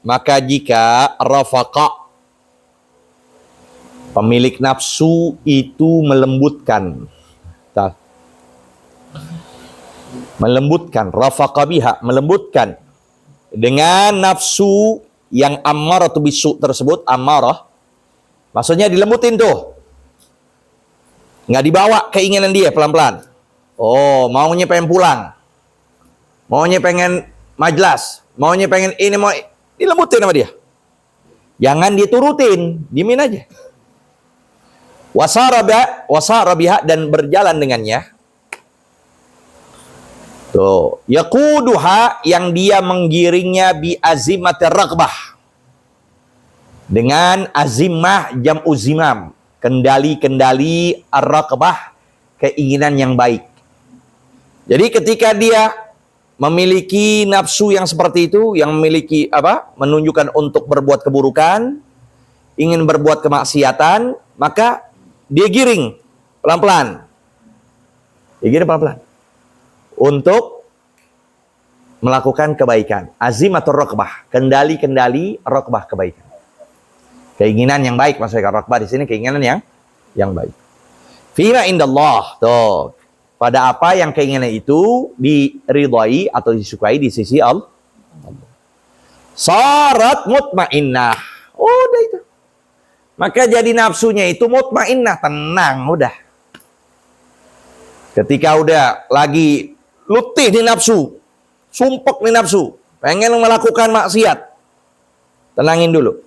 maka jika rafaqa, pemilik nafsu itu melembutkan, rafaqa biha, melembutkan dengan nafsu yang ammarah bisu tersebut. Ammarah maksudnya dilembutin tuh, nggak dibawa keinginan dia pelan-pelan. Oh, maunya pengen pulang, maunya pengen majlas, maunya pengen ini, mau dilembutin sama dia. Jangan diturutin, dimin aja. Wasarabiha, dan berjalan dengannya. Tuh, yaquduha, yang dia menggiringnya bi azimatir raghbah, dengan azimah jam'u zimam, kendali-kendali ar-raghbah, keinginan yang baik. Jadi ketika dia memiliki nafsu yang seperti itu, yang memiliki menunjukkan untuk berbuat keburukan, ingin berbuat kemaksiatan, maka dia giring pelan-pelan. Dia giring pelan-pelan untuk melakukan kebaikan. Azimatur raghbah, kendali-kendali raghbah, kebaikan. Keinginan yang baik, maksudnya raghbah di sini keinginan yang baik. Fima indallah, tuh, pada apa yang keinginan itu diridhai atau disukai di sisi Allah. Sarat mutmainnah. Udah itu. Maka jadi nafsunya itu mutmainnah, tenang, udah. Ketika udah lagi lutih di nafsu, sumpek di nafsu, pengen melakukan maksiat, tenangin dulu.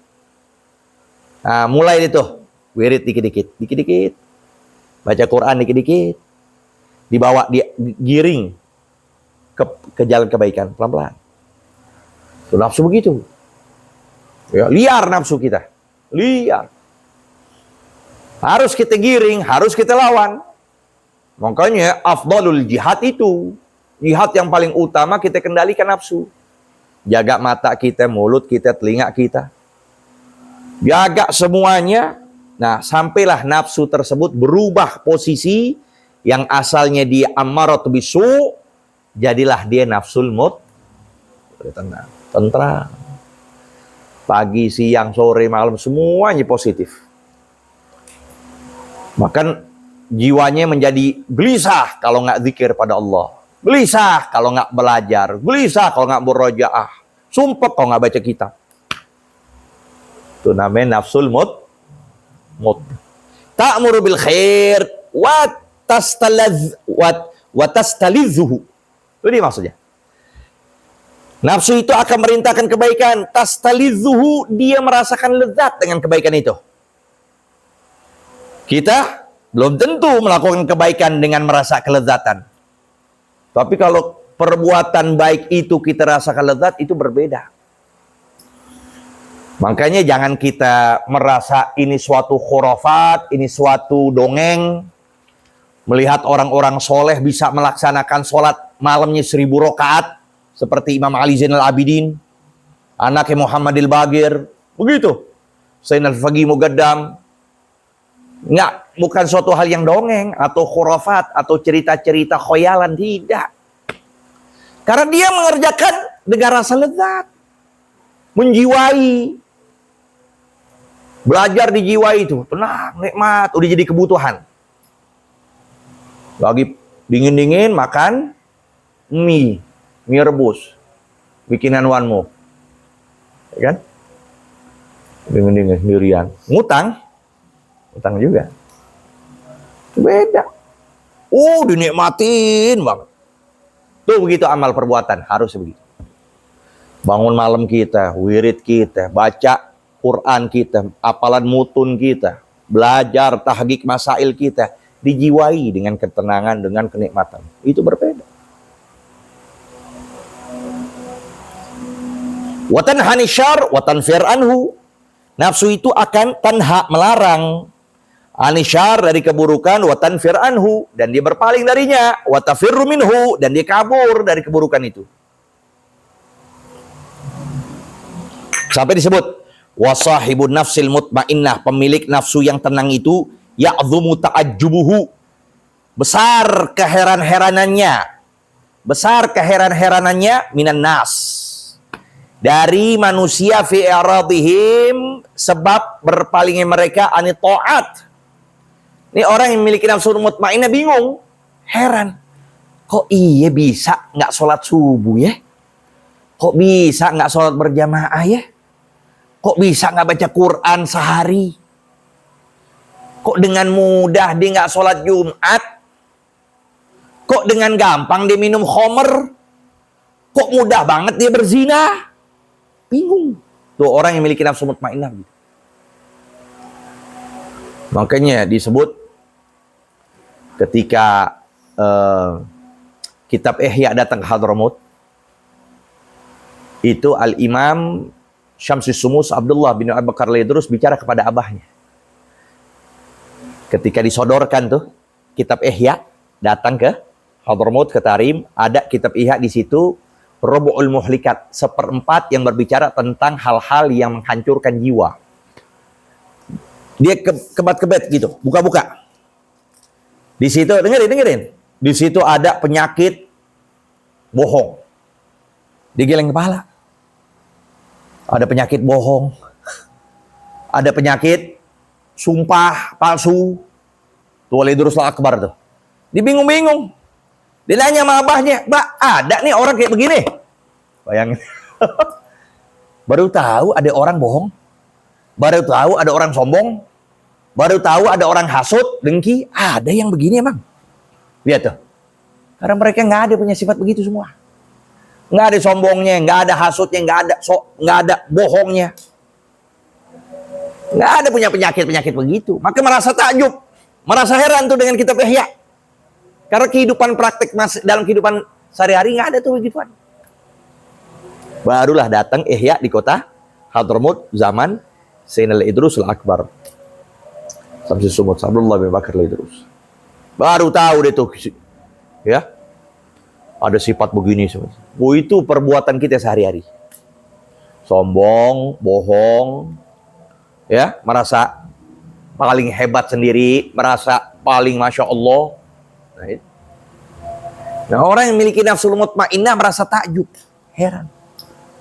Nah, mulai itu, wirid dikit-dikit, baca Quran dikit-dikit, dibawa, giring ke jalan kebaikan, pelan-pelan. Itu nafsu begitu. Ya, liar nafsu kita, liar. Harus kita giring, harus kita lawan. Makanya afdalul jihad itu, jihad yang paling utama, kita kendalikan nafsu. Jaga mata kita, mulut kita, telinga kita. Jaga semuanya. Nah, sampailah nafsu tersebut berubah posisi, yang asalnya dia ammarat bisu, jadilah dia nafsul tenang, tentram. Pagi, siang, sore, malam, semuanya positif. Bahkan jiwanya menjadi gelisah kalau nggak zikir pada Allah, gelisah kalau nggak belajar, gelisah kalau nggak murojaah, sumpah kalau nggak baca kitab. Itu namanya nafsul ta'muru bil khair wa tastalidzuhu. Itu dia maksudnya. Nafsu itu akan merintahkan kebaikan, tastalidzuhu, dia merasakan lezat dengan kebaikan itu. Kita belum tentu melakukan kebaikan dengan merasa kelezatan. Tapi kalau perbuatan baik itu kita rasakan lezat, itu berbeda. Makanya jangan kita merasa ini suatu khurafat, ini suatu dongeng. Melihat orang-orang soleh bisa melaksanakan sholat malamnya 1000 rakaat seperti Imam Ali Zainal Abidin, anaknya Muhammadil Bagir, begitu. Zainal Faqih Mugaddam. Enggak, bukan suatu hal yang dongeng atau khurafat atau cerita-cerita khoyalan, tidak. Karena dia mengerjakan dengan rasa lezat, menjiwai. Belajar dijiwai itu, tenang, nikmat, udah jadi kebutuhan. Lagi dingin-dingin makan mie rebus, bikinan wanmu, ya kan? Dingin-dingin sendirian, ngutang juga, beda. Dinikmatin banget. Tuh begitu amal perbuatan, harus begitu. Bangun malam kita, wirid kita, baca Quran kita, hafalan mutun kita, belajar tahqiq masail kita, dijiwai dengan ketenangan, dengan kenikmatan. Itu berbeda. Wa tanhani syarr wa tanfir anhu. Nafsu itu akan tanha, melarang, anisyar, dari keburukan, wa tanfir anhu, dan dia berpaling darinya, wa tafirru minhu, dan dia kabur dari keburukan itu. Sampai disebut wasahibun nafsil mutmainnah, pemilik nafsu yang tenang itu, ya'dhumu ta'ajjubuhu, besar keheranan-heranannya minan nas, dari manusia fi i'radihim, sebab berpalingnya mereka anit ta'at. Ini orang yang memiliki nafsu mutmainnah bingung, heran. Kok iya bisa nggak sholat subuh ya? Kok bisa nggak sholat berjamaah ya? Kok bisa nggak baca Quran sehari? Kok dengan mudah dia nggak sholat Jumat? Kok dengan gampang dia minum khamr? Kok mudah banget dia berzina? Bingung. Tuh orang yang memiliki nafsu mutmainnah. Makanya disebut ketika kitab Ihya datang ke Hadramaut, itu Al-Imam Syamsus Sumus Abdullah bin Abu Bakar Al-Idrus bicara kepada abahnya. Ketika disodorkan tuh kitab Ihya datang ke Hadramaut, ke Tarim, ada kitab Ihya di situ, Rubu'ul Muhlikat, 1/4 yang berbicara tentang hal-hal yang menghancurkan jiwa. Dia kebat-kebet gitu, buka-buka. Di situ dengerin. Di situ ada penyakit bohong. Digeleng kepala. Ada penyakit bohong. Ada penyakit sumpah palsu. Tuh Walidurus Akbar tuh. Dia bingung-bingung. Dia nanya sama abahnya, "Mbak, ada nih orang kayak begini?" Bayangin. Baru tahu ada orang bohong. Baru tahu ada orang sombong. Baru tahu ada orang hasut, dengki. Ada yang begini emang. Lihat tuh. Karena mereka nggak ada punya sifat begitu semua. Nggak ada sombongnya, nggak ada hasutnya, nggak ada bohongnya. Nggak ada punya penyakit-penyakit begitu. Maka merasa takjub. Merasa heran tuh dengan kitab Ihya. Karena kehidupan praktek dalam kehidupan sehari-hari nggak ada tuh begituan. Barulah datang Ihya di kota Hadramaut zaman Sayyidina Idrus Al-Akbar. Samsul Sumut Abdullah bin Bakar Al-Idrus. Baru tahu deh tuh, ya, ada sifat begini. Oh, itu perbuatan kita sehari-hari. Sombong, bohong, ya, merasa paling hebat sendiri, merasa paling masya Allah. Nah, orang yang memiliki nafsu mutmainnah merasa takjub, heran.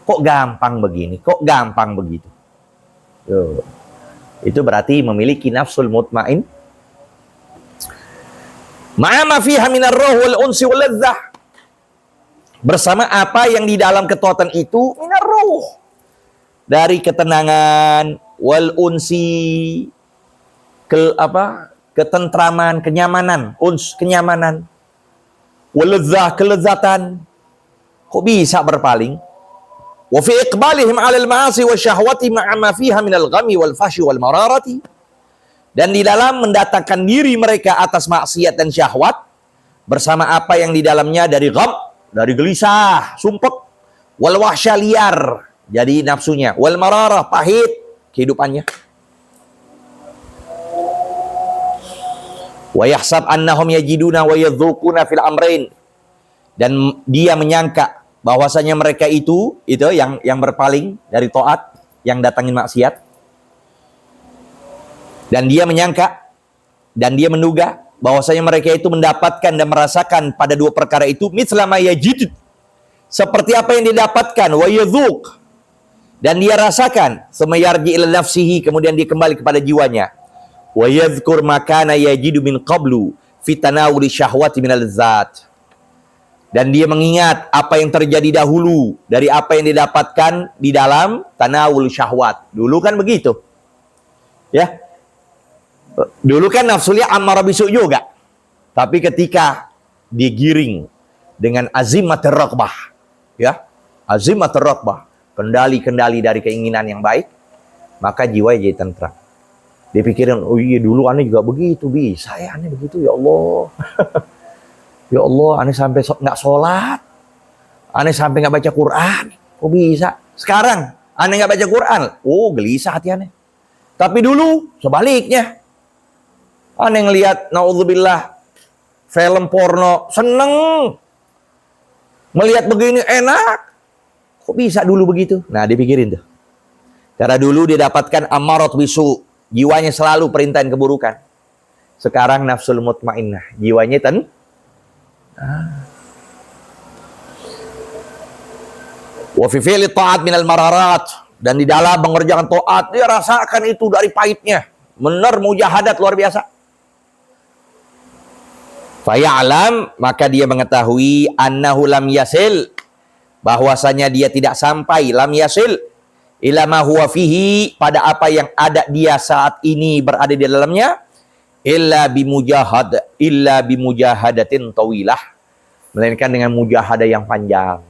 Kok gampang begini? Kok gampang begitu? Tuh. Itu berarti memiliki nafsul mutmain. Ma'ama fiha minar ruh wal unsi wal ladzah. Bersama apa yang di dalam ketaatan itu minar ruh. Dari ketenangan, wal unsi, ketentraman, kenyamanan, uns, kenyamanan. Wal ladzah, kelezatan. Kok bisa berpaling? Wa fi iqbalihim 'alal ma'asi wasyahwati ma'a ma fiha minal ghami wal fahsyi wal mararati. Dan di dalam mendatangkan diri mereka atas maksiat dan syahwat bersama apa yang di dalamnya dari gham, dari gelisah, sumpek, wal wahsya liar, jadi nafsunya, wal mararah, pahit kehidupannya. Wa yahsab annahum yajiduna wa yadzuquna fil amrain. Dan dia menyangka bahwasanya mereka itu yang berpaling dari taat, yang datangin maksiat. Dan dia menyangka dan dia menduga bahwasanya mereka itu mendapatkan dan merasakan pada dua perkara itu mitslama yajid, seperti apa yang didapatkan, wa yadzuq, dan dia rasakan, semayarji ila nafsihi, kemudian dia kembali kepada jiwanya, wa yadhkur makana yajidu min qablu fi tanawuli syahwati minal zat. Dan dia mengingat apa yang terjadi dahulu dari apa yang didapatkan di dalam tanawul syahwat. Dulu kan begitu. Ya. Dulu kan nafsunya ammarah bisu juga. Tapi ketika digiring dengan azimat ar-raghbah, ya, azimat ar-raghbah, kendali-kendali dari keinginan yang baik, maka jiwa jadi tentram. Dia pikirin, oh iya dulu aneh juga begitu, bisa ya aneh begitu, ya Allah. Ya Allah, aneh sampai nggak sholat, aneh sampai nggak baca Quran, kok bisa? Sekarang aneh nggak baca Quran, oh gelisah hati aneh. Tapi dulu sebaliknya, aneh ngelihat, naudzubillah, film porno, seneng, melihat begini enak, kok bisa dulu begitu? Nah, dipikirin tuh. Karena dulu dia dapatkan amarat bisu, jiwanya selalu perintahin keburukan. Sekarang nafsul mutmainnah, jiwanya Wa fi fi'li ta'at minal mararat, dan di dalam mengerjakan taat dia rasakan itu dari pahitnya. Benar mujahadat luar biasa. Faya'lam, maka dia mengetahui annahu lam yasil, bahwasanya dia tidak sampai, lam yasil ila ma huwa fihi, pada apa yang ada dia saat ini berada di dalamnya, illa bimujahadatin tawilah, melainkan dengan mujahadah yang panjang.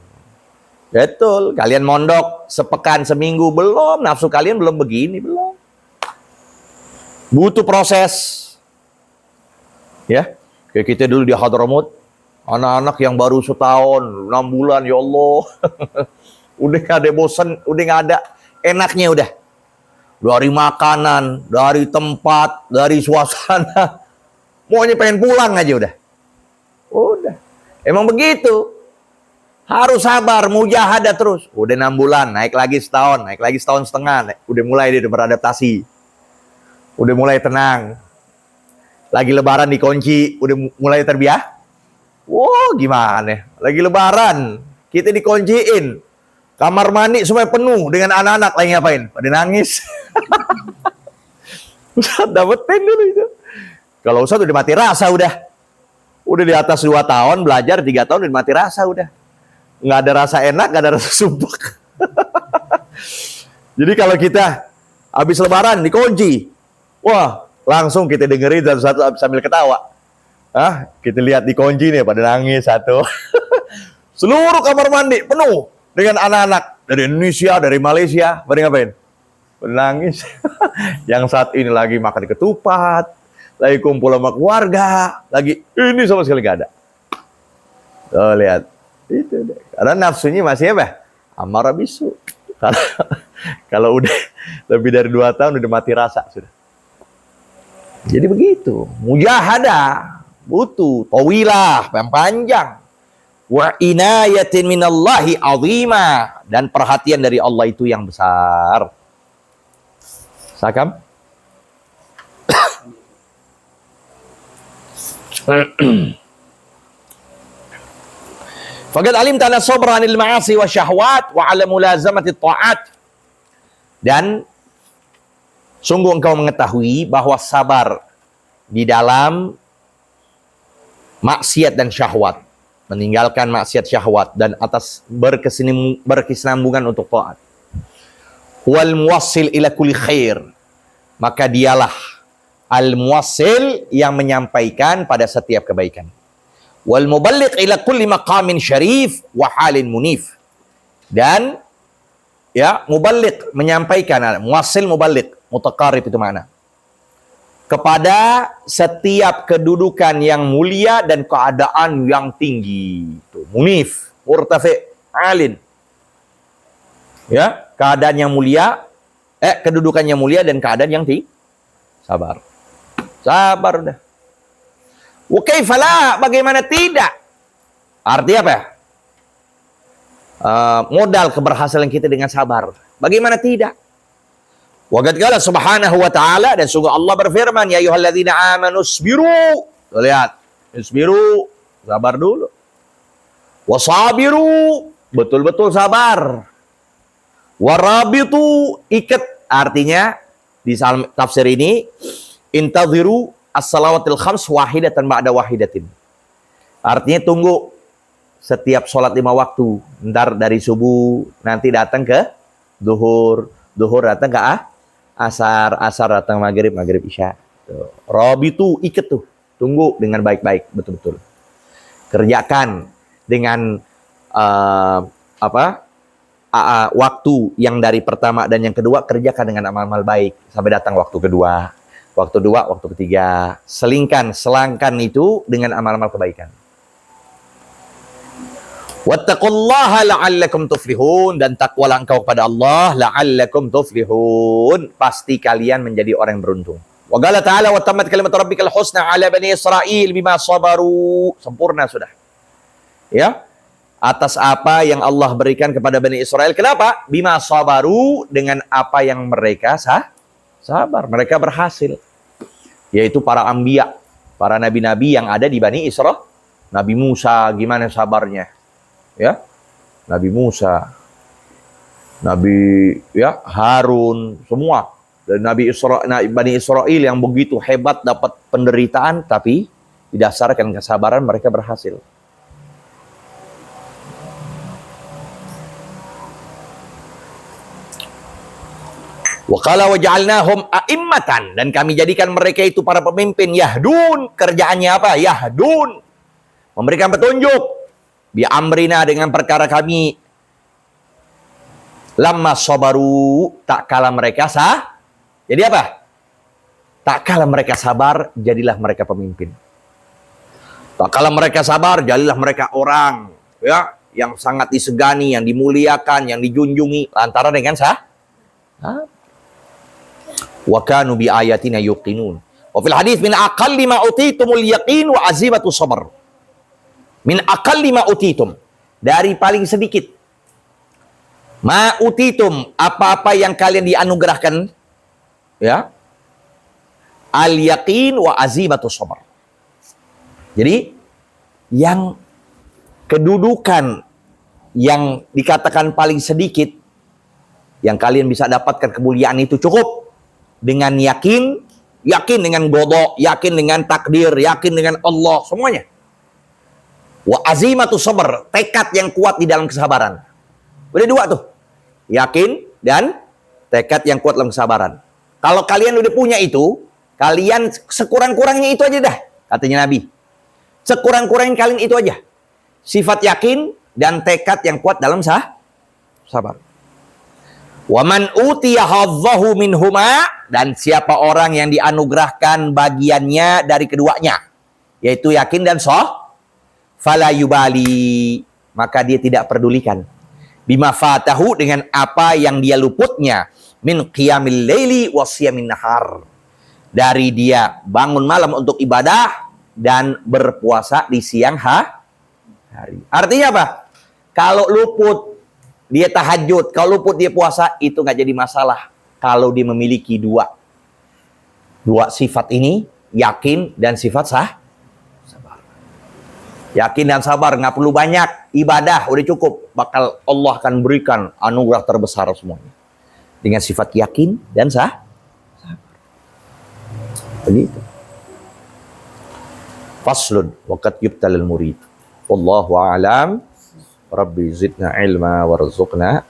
Betul, kalian mondok sepekan seminggu belum, nafsu kalian belum begini, belum. Butuh proses. Ya, kayak kita dulu di Hadramut, anak-anak yang baru setahun, 6 bulan, ya Allah. Udah gak ada bosan, udah gak ada enaknya udah. Dari makanan, dari tempat, dari suasana. Maunya pengen pulang aja udah. Udah. Emang begitu. Harus sabar, mujahadah terus. Udah 6 bulan, naik lagi setahun, naik lagi setahun setengah. Udah mulai dia beradaptasi. Udah mulai tenang. Lagi lebaran dikunci, udah mulai terbiasa. Wow, gimana? Lagi lebaran, kita dikunciin. Kamar mandi semua penuh dengan anak-anak, lagi ngapain? Pada nangis. Ustaz dapetin dulu itu. Kalau Ustaz udah mati rasa udah. Udah di atas 2 tahun, belajar 3 tahun udah mati rasa udah. Nggak ada rasa enak, nggak ada rasa sumpek. Jadi kalau kita habis lebaran dikunci, wah, langsung kita dengerin satu-satu sambil ketawa. Kita lihat dikunci nih, pada nangis satu. Seluruh kamar mandi penuh dengan anak-anak dari Indonesia, dari Malaysia. Pada ngapain? Pada nangis. Yang saat ini lagi makan ketupat, lagi kumpul sama keluarga, lagi ini sama sekali gak ada. Tuh lihat. Itu deh. Karena nafsunya masih apa? Amarah bisu. Kalau udah lebih dari 2 tahun udah mati rasa sudah. Jadi begitu. Mujahadah butuh tawilah, yang panjang. Wa inayatin minallahi azima, dan perhatian dari Allah itu yang besar. Sakam? Faqad alimta anna sabra 'anil ma'asi wa syahwat wa 'ala mulazamati ta'at. Dan sungguh engkau mengetahui bahwa sabar di dalam maksiat dan syahwat, meninggalkan maksiat syahwat dan atas berkesinambungan untuk taat. Wal muwassil ila kulli khair, maka dialah al muwassil yang menyampaikan pada setiap kebaikan. Wal muballigh ila kulli maqamin syarif wa halin munif, dan ya muballigh menyampaikan, muwassil muballigh, mutaqarrib itu mana? Kepada setiap kedudukan yang mulia dan keadaan yang tinggi. Tuh, munif, murtafi, alin. Ya, keadaan yang mulia, kedudukan yang mulia dan keadaan yang tinggi. Sabar. Sabar udah. Wa kaifalah, bagaimana tidak? Artinya apa? Modal keberhasilan kita dengan sabar. Bagaimana tidak? Wa qad qala subhanahu wa ta'ala, dan sungguh Allah berfirman, ya ayyuhalladzina amanu isbiru. Lihat, isbiru, sabar dulu. Wasabiru, betul-betul sabar. Warabitu, ikat. Artinya di tafsir ini, intadhiru as-salawatil khams wahidatan ba'da wahidatin. Artinya tunggu setiap sholat 5 waktu. Ntar dari subuh nanti datang ke duhur, duhur datang ke asar, asar datang maghrib, maghrib isya. Rabitu, ikat tuh. Tunggu dengan baik-baik, betul-betul. Kerjakan dengan waktu yang dari pertama dan yang kedua, kerjakan dengan amal-amal baik sampai datang waktu kedua, waktu ketiga. Selangkan itu dengan amal-amal kebaikan. Wattaqullaha la'allakum tuflihun, dan takwalah engkau kepada Allah la'allakum tuflihun, pasti kalian menjadi orang yang beruntung. Wa qala ta'ala wa tammat kalimatu rabbikal husna 'ala bani Israil bima sabaru. Sempurna sudah. Ya. Atas apa yang Allah berikan kepada Bani Israel. Kenapa? Bima sabaru, dengan apa yang mereka sabar. Mereka berhasil. Yaitu para anbiya, para nabi-nabi yang ada di Bani Israel. Nabi Musa, gimana sabarnya? Ya, Nabi Musa. Nabi ya Harun, semua. Dan Bani Israel yang begitu hebat dapat penderitaan, tapi didasarkan kesabaran mereka berhasil. Wa qala waja'alnahum a'immatan, dan kami jadikan mereka itu para pemimpin. Yahdun, kerjaannya apa? Yahdun, memberikan petunjuk. Bi amrina, dengan perkara kami. Lamma sabaru, tak kala mereka jadi apa? Tak kala mereka sabar, jadilah mereka pemimpin. Tak kala mereka sabar, jadilah mereka orang ya yang sangat disegani, yang dimuliakan, yang dijunjungi lantaran dengan wa kanu bi ayatina yuqinun. Wa fil hadits min aqalli ma utitumul yaqin wa azimatu sabr. Min aqalli ma utitum, dari paling sedikit. Ma utitum, apa-apa yang kalian dianugerahkan, ya. Al yaqin wa azimatu sabr. Jadi yang kedudukan yang dikatakan paling sedikit, yang kalian bisa dapatkan kemuliaan itu cukup dengan yakin dengan qada, yakin dengan takdir, yakin dengan Allah, semuanya. Wa azimatu sabr, tekad yang kuat di dalam kesabaran. Udah dua tuh. Yakin dan tekad yang kuat dalam kesabaran. Kalau kalian udah punya itu, kalian sekurang-kurangnya itu aja dah, katanya Nabi. Sekurang-kurangnya kalian itu aja. Sifat yakin dan tekad yang kuat dalam sabar. Wa man utiya hadzahu minhuma, dan siapa orang yang dianugerahkan bagiannya dari keduanya, yaitu yakin dan fala yubali, maka dia tidak pedulikan. Bima fatahu, dengan apa yang dia luputnya, min qiyamil laili wa siyamin nahar, dari dia bangun malam untuk ibadah dan berpuasa di siang hari. Artinya apa? Kalau luput dia tahajud, kalau luput dia puasa, itu nggak jadi masalah. Kalau dia memiliki dua sifat ini, yakin dan sifat sabar. Yakin dan sabar, nggak perlu banyak ibadah, udah cukup. Bakal Allah akan berikan anugerah terbesar semuanya. Dengan sifat yakin dan sabar. Begitu. Faslun waqad yubtalal murid. Wallahu a'lam. Rabbi zidna ilma warzuqna